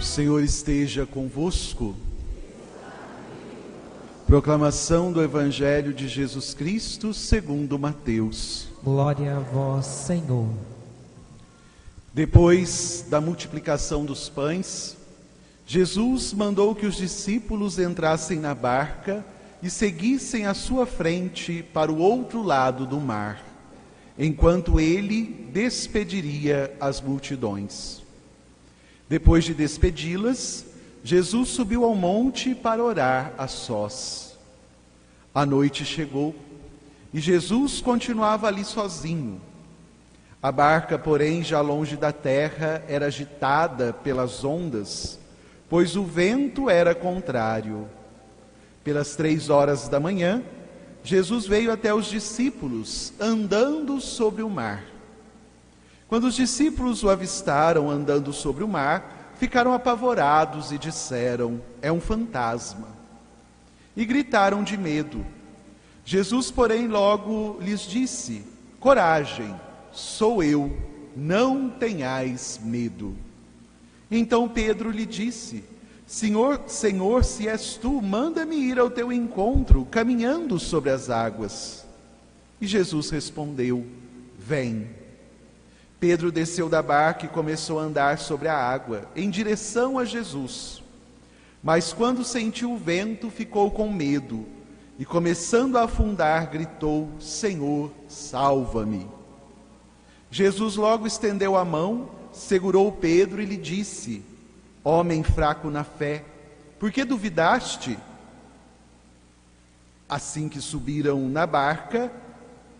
O Senhor esteja convosco. Proclamação do Evangelho de Jesus Cristo segundo Mateus. Glória a vós, Senhor. Depois da multiplicação dos pães, Jesus mandou que os discípulos entrassem na barca e seguissem à sua frente para o outro lado do mar, enquanto ele despediria as multidões. Depois de despedi-las, Jesus subiu ao monte para orar a sós. A noite chegou e Jesus continuava ali sozinho. A barca, porém, já longe da terra, era agitada pelas ondas, pois o vento era contrário. Pelas 3 horas da manhã, Jesus veio até os discípulos, andando sobre o mar. Quando os discípulos o avistaram andando sobre o mar, ficaram apavorados e disseram: "É um fantasma!" E gritaram de medo. Jesus, porém, logo lhes disse: "Coragem, sou eu, não tenhais medo." Então Pedro lhe disse: Senhor, se és tu, manda-me ir ao teu encontro, caminhando sobre as águas." E Jesus respondeu: "Vem." Pedro desceu da barca e começou a andar sobre a água, em direção a Jesus. Mas quando sentiu o vento, ficou com medo, e começando a afundar, gritou: "Senhor, salva-me." Jesus logo estendeu a mão, segurou Pedro e lhe disse: "Homem fraco na fé, por que duvidaste?" Assim que subiram na barca,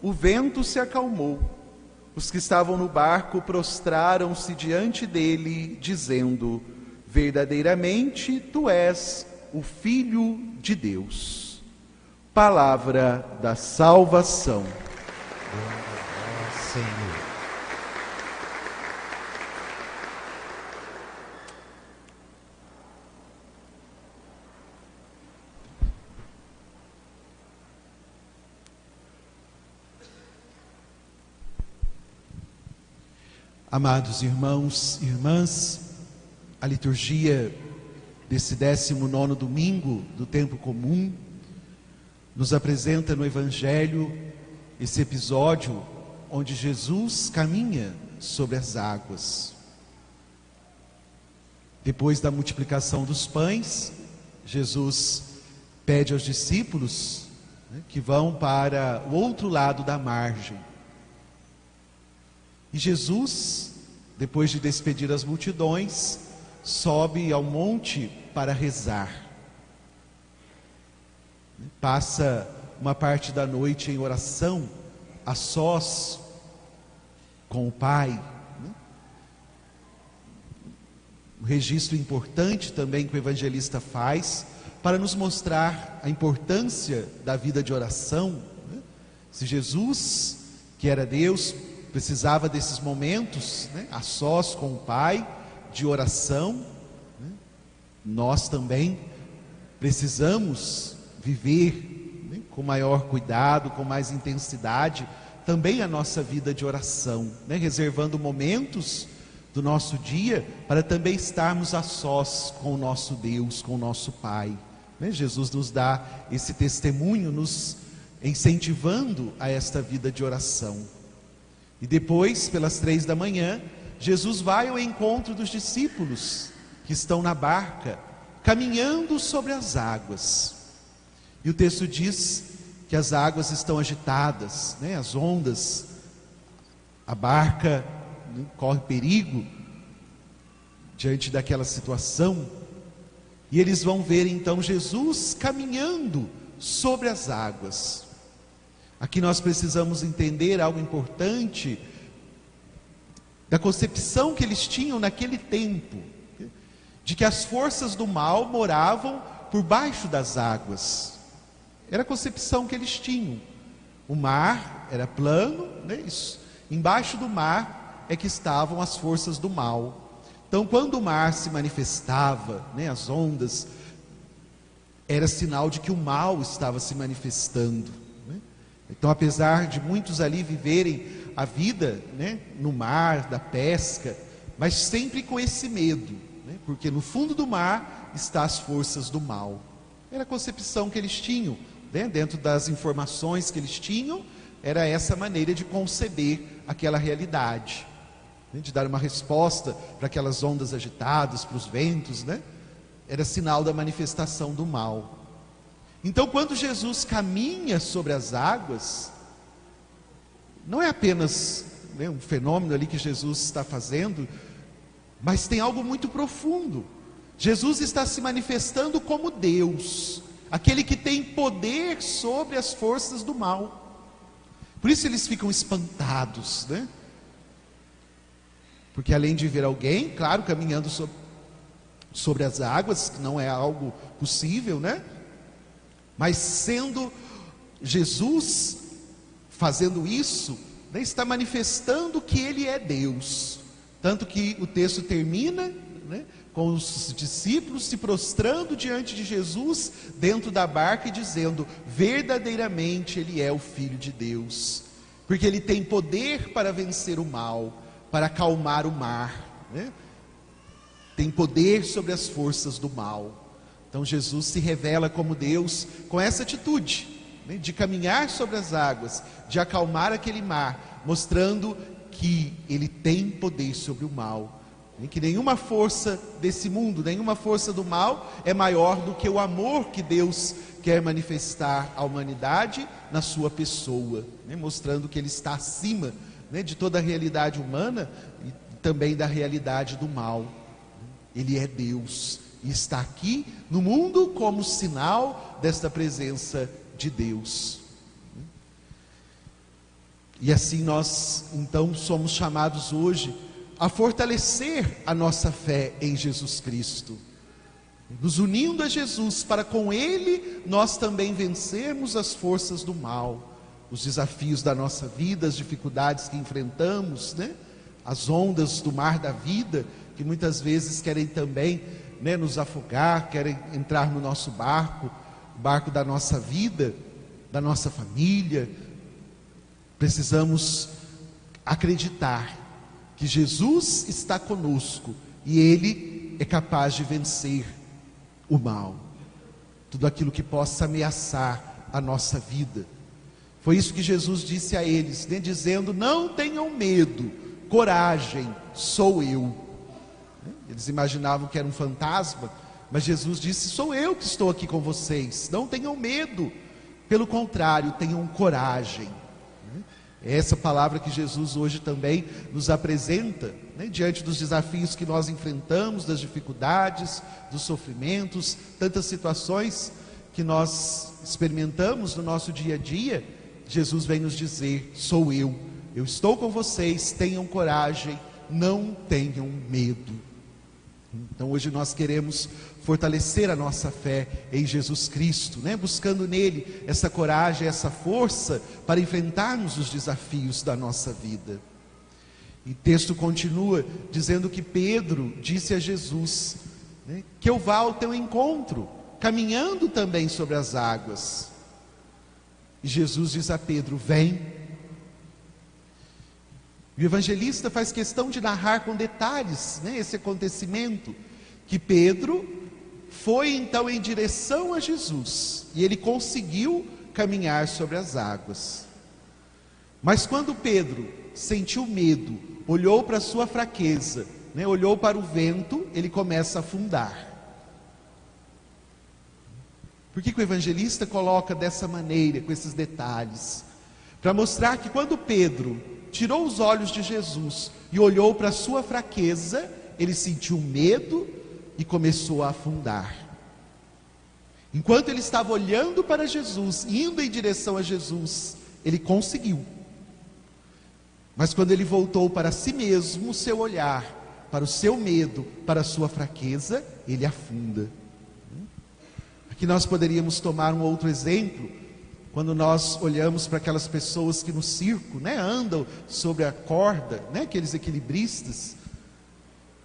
o vento se acalmou. Os que estavam no barco prostraram-se diante dele, dizendo: "Verdadeiramente tu és o Filho de Deus." Palavra da salvação. Glória a Senhor. Amados irmãos e irmãs, a liturgia desse 19º domingo do tempo comum nos apresenta no Evangelho esse episódio onde Jesus caminha sobre as águas. Depois da multiplicação dos pães, Jesus pede aos discípulos que vão para o outro lado da margem. E Jesus, depois de despedir as multidões, sobe ao monte para rezar. Passa uma parte da noite em oração, a sós com o Pai. Um registro importante também que o evangelista faz para nos mostrar a importância da vida de oração. Se Jesus, que era Deus, precisava desses momentos, a sós com o Pai, de oração, nós também precisamos viver com maior cuidado, com mais intensidade, também a nossa vida de oração, reservando momentos do nosso dia para também estarmos a sós com o nosso Deus, com o nosso Pai. Jesus nos dá esse testemunho, nos incentivando a esta vida de oração. E depois, pelas 3 da manhã, Jesus vai ao encontro dos discípulos que estão na barca, caminhando sobre as águas. E o texto diz que as águas estão agitadas, as ondas, a barca corre perigo diante daquela situação. E eles vão ver então Jesus caminhando sobre as águas. Aqui nós precisamos entender algo importante da concepção que eles tinham naquele tempo, de que as forças do mal moravam por baixo das águas. Era a concepção que eles tinham. O mar era plano, embaixo do mar é que estavam as forças do mal. Então, quando o mar se manifestava, as ondas, era sinal de que o mal estava se manifestando. Então, apesar de muitos ali viverem a vida no mar, da pesca, mas sempre com esse medo, né? Porque no fundo do mar estão as forças do mal. Era a concepção que eles tinham, né? Dentro das informações que eles tinham, era essa maneira de conceber aquela realidade, né? De dar uma resposta para aquelas ondas agitadas, para os ventos, né? Era sinal da manifestação do mal. Então, quando Jesus caminha sobre as águas, não é apenas, né, um fenômeno ali que Jesus está fazendo, mas tem algo muito profundo. Jesus está se manifestando como Deus, aquele que tem poder sobre as forças do mal. Por isso eles ficam espantados, né? Porque além de ver alguém, claro, caminhando sobre as águas, que não é algo possível, né? Mas sendo Jesus fazendo isso, né, está manifestando que Ele é Deus. Tanto que o texto termina, né, com os discípulos se prostrando diante de Jesus dentro da barca e dizendo: verdadeiramente Ele é o Filho de Deus, porque Ele tem poder para vencer o mal, para acalmar o mar, né? Tem poder sobre as forças do mal. Então Jesus se revela como Deus com essa atitude, né, de caminhar sobre as águas, de acalmar aquele mar, mostrando que Ele tem poder sobre o mal, né, que nenhuma força desse mundo, nenhuma força do mal é maior do que o amor que Deus quer manifestar à humanidade na sua pessoa, né, mostrando que Ele está acima, né, de toda a realidade humana e também da realidade do mal. Ele é Deus e está aqui no mundo como sinal desta presença de Deus. E assim nós então somos chamados hoje a fortalecer a nossa fé em Jesus Cristo, nos unindo a Jesus, para com Ele nós também vencermos as forças do mal, os desafios da nossa vida, as dificuldades que enfrentamos, né? As ondas do mar da vida, que muitas vezes querem também, né, nos afogar, querem entrar no nosso barco, o barco da nossa vida, da nossa família. Precisamos acreditar que Jesus está conosco e Ele é capaz de vencer o mal, tudo aquilo que possa ameaçar a nossa vida. Foi isso que Jesus disse a eles, né, dizendo: não tenham medo, coragem, sou eu. Eles imaginavam que era um fantasma, mas Jesus disse: sou eu que estou aqui com vocês, não tenham medo, pelo contrário, tenham coragem. É essa palavra que Jesus hoje também nos apresenta, né, diante dos desafios que nós enfrentamos, das dificuldades, dos sofrimentos, tantas situações que nós experimentamos no nosso dia a dia. Jesus vem nos dizer: sou eu estou com vocês, tenham coragem, não tenham medo. Então hoje nós queremos fortalecer a nossa fé em Jesus Cristo, né? Buscando nele essa coragem, essa força para enfrentarmos os desafios da nossa vida. E o texto continua dizendo que Pedro disse a Jesus, né, que eu vá ao teu encontro, caminhando também sobre as águas. E Jesus diz a Pedro: vem. O evangelista faz questão de narrar com detalhes, né, esse acontecimento, que Pedro foi então em direção a Jesus, e ele conseguiu caminhar sobre as águas. Mas quando Pedro sentiu medo, olhou para a sua fraqueza, né, olhou para o vento, ele começa a afundar. Por que o evangelista coloca dessa maneira, com esses detalhes? Para mostrar que quando Pedro tirou os olhos de Jesus e olhou para a sua fraqueza, ele sentiu medo e começou a afundar. Enquanto ele estava olhando para Jesus, indo em direção a Jesus, ele conseguiu. Mas quando ele voltou para si mesmo, o seu olhar, para o seu medo, para a sua fraqueza, ele afunda. Aqui nós poderíamos tomar um outro exemplo, quando nós olhamos para aquelas pessoas que no circo, né, andam sobre a corda, né, aqueles equilibristas.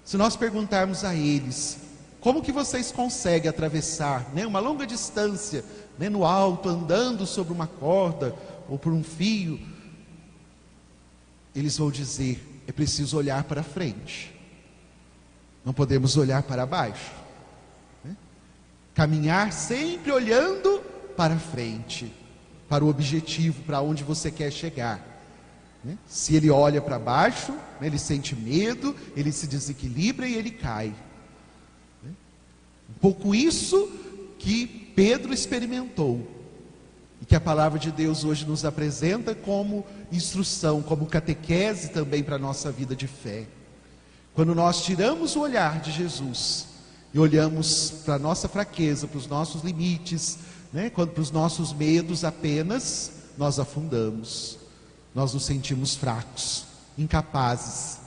Se nós perguntarmos a eles: como que vocês conseguem atravessar, né, uma longa distância, né, no alto, andando sobre uma corda ou por um fio? Eles vão dizer: é preciso olhar para frente. Não podemos olhar para baixo, né? Caminhar sempre olhando para frente, para o objetivo, para onde você quer chegar, né? Se ele olha para baixo, né, ele sente medo, ele se desequilibra e ele cai, né? Um pouco isso que Pedro experimentou e que a palavra de Deus hoje nos apresenta como instrução, como catequese também para a nossa vida de fé. Quando nós tiramos o olhar de Jesus e olhamos para a nossa fraqueza, para os nossos limites, né, para os nossos medos apenas, nós afundamos, nós nos sentimos fracos, incapazes.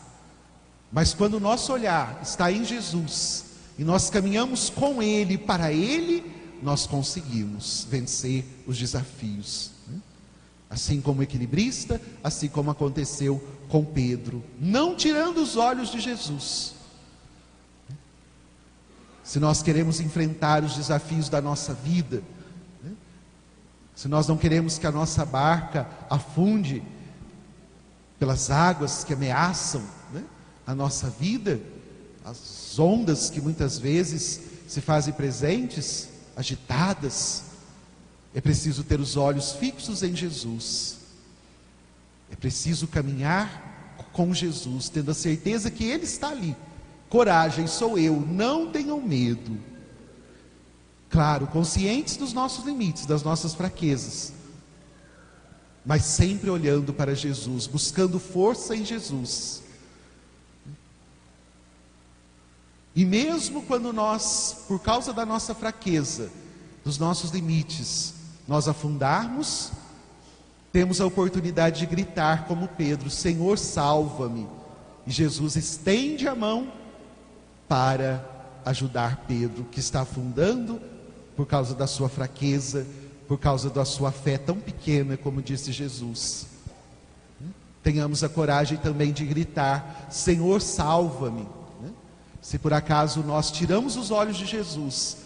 Mas quando o nosso olhar está em Jesus e nós caminhamos com Ele, para Ele, nós conseguimos vencer os desafios, né? Assim como o equilibrista, assim como aconteceu com Pedro, não tirando os olhos de Jesus. Se nós queremos enfrentar os desafios da nossa vida, né? Se nós não queremos que a nossa barca afunde pelas águas que ameaçam, né, a nossa vida, as ondas que muitas vezes se fazem presentes, agitadas, é preciso ter os olhos fixos em Jesus. É preciso caminhar com Jesus, tendo a certeza que Ele está ali. Coragem, sou eu, não tenham medo. Claro, conscientes dos nossos limites, das nossas fraquezas, mas sempre olhando para Jesus, buscando força em Jesus. E mesmo quando nós, por causa da nossa fraqueza, dos nossos limites, nós afundarmos, temos a oportunidade de gritar como Pedro: Senhor, salva-me. E Jesus estende a mão para ajudar Pedro, que está afundando por causa da sua fraqueza, por causa da sua fé tão pequena, como disse Jesus. Tenhamos a coragem também de gritar: Senhor, salva-me. Se por acaso nós tiramos os olhos de Jesus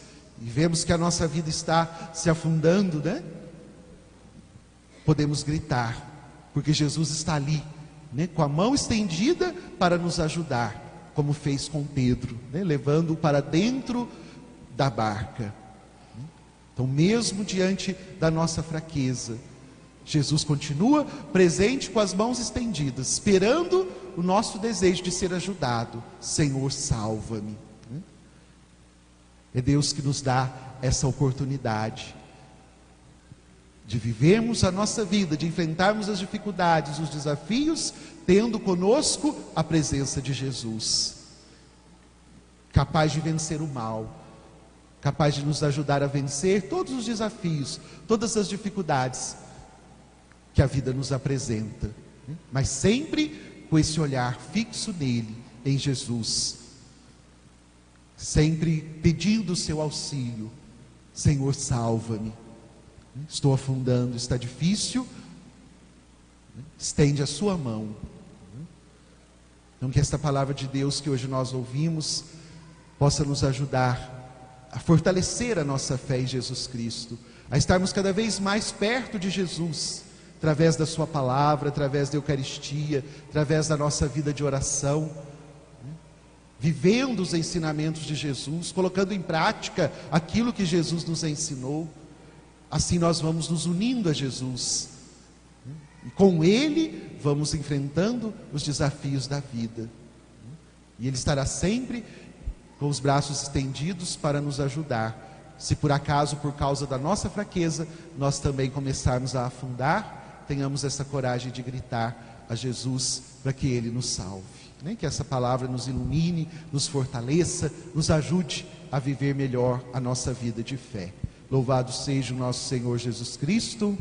e vemos que a nossa vida está se afundando, né? Podemos gritar, porque Jesus está ali, né, com a mão estendida para nos ajudar, como fez com Pedro, né, levando-o para dentro da barca. Então, mesmo diante da nossa fraqueza, Jesus continua presente com as mãos estendidas, esperando o nosso desejo de ser ajudado. Senhor, salva-me. É Deus que nos dá essa oportunidade de vivermos a nossa vida, de enfrentarmos as dificuldades, os desafios, tendo conosco a presença de Jesus, capaz de vencer o mal, capaz de nos ajudar a vencer todos os desafios, todas as dificuldades que a vida nos apresenta, mas sempre com esse olhar fixo nele, em Jesus, sempre pedindo o seu auxílio. Senhor, salva-me, estou afundando, está difícil, estende a sua mão. Então que esta palavra de Deus que hoje nós ouvimos possa nos ajudar a fortalecer a nossa fé em Jesus Cristo, a estarmos cada vez mais perto de Jesus, através da sua palavra, através da Eucaristia, através da nossa vida de oração, vivendo os ensinamentos de Jesus, colocando em prática aquilo que Jesus nos ensinou. Assim nós vamos nos unindo a Jesus, e com Ele vamos enfrentando os desafios da vida, e Ele estará sempre com os braços estendidos para nos ajudar. Se por acaso, por causa da nossa fraqueza, nós também começarmos a afundar, tenhamos essa coragem de gritar a Jesus para que Ele nos salve, né? Que essa palavra nos ilumine, nos fortaleça, nos ajude a viver melhor a nossa vida de fé. Louvado seja o nosso Senhor Jesus Cristo.